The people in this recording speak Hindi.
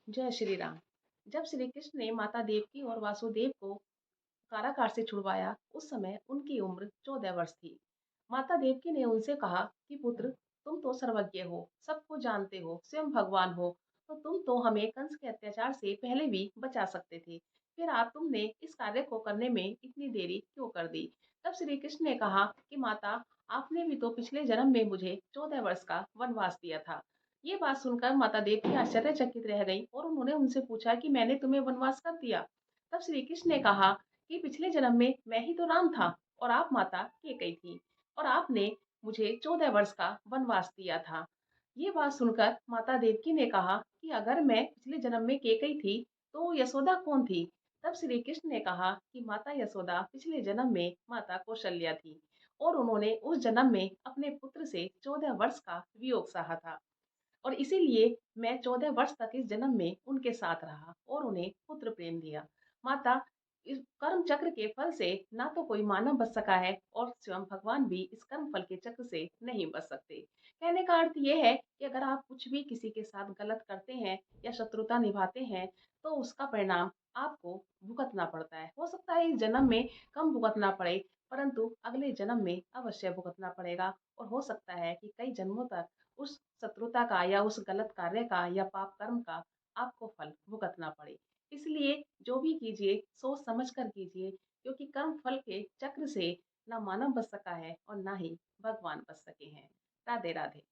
जय श्री राम। जब श्री कृष्ण ने माता देवकी और वासुदेव को कारागार से छुड़वाया, उस समय उनकी उम्र 14 वर्ष थी। माता देवकी ने उनसे कहा कि पुत्र, तुम तो सर्वज्ञ हो, सबको जानते हो, स्वयं भगवान हो, तो तुम तो हमें कंस के अत्याचार से पहले भी बचा सकते थे। फिर आप तुमने इस कार्य को करने में इतनी देरी क्यों कर दी? तब श्री कृष्ण ने कहा कि माता, आपने भी तो पिछले जन्म में मुझे 14 वर्ष का वनवास दिया था। ये बात सुनकर माता देवकी आश्चर्यचकित रह गई और उन्होंने उनसे पूछा कि मैंने तुम्हें वनवास कब दिया? तब श्री कृष्ण ने कहा कि पिछले जन्म में मैं ही तो राम था और आप माता कैकेयी थी और आपने मुझे 14 वर्ष का वनवास दिया था। ये बात सुनकर माता देवकी ने कहा कि अगर मैं पिछले जन्म में कैकेयी थी, तो यशोदा कौन थी? तब श्री कृष्ण ने कहा कि माता यशोदा पिछले जन्म में माता कौशल्या थी और उन्होंने उस जन्म में अपने पुत्र से 14 वर्ष का वियोग सहा था और इसीलिए मैं 14 वर्ष तक इस जन्म में उनके साथ रहा और उन्हें पुत्र प्रेम दिया। माता, इस कर्म चक्र के फल से ना तो कोई मानव बच सका है और स्वयं भगवान भी इस कर्म फल के चक्र से नहीं बच सकते। कहने का अर्थ ये है कि अगर आप कुछ भी किसी के साथ गलत करते हैं या शत्रुता निभाते हैं, तो उसका परिणाम आपको भुगतना पड़ता है। हो सकता है इस जन्म में कम भुगतना पड़े, परंतु अगले जन्म में अवश्य भुगतना पड़ेगा और हो सकता है कि कई जन्मों तक उस शत्रुता का या उस गलत कार्य का या पाप कर्म का आपको फल भुगतना पड़े। इसलिए जो भी कीजिए सोच समझ कर कीजिए, क्योंकि कर्म फल के चक्र से ना मानव बच सका है और ना ही भगवान बच सके हैं। राधे राधे।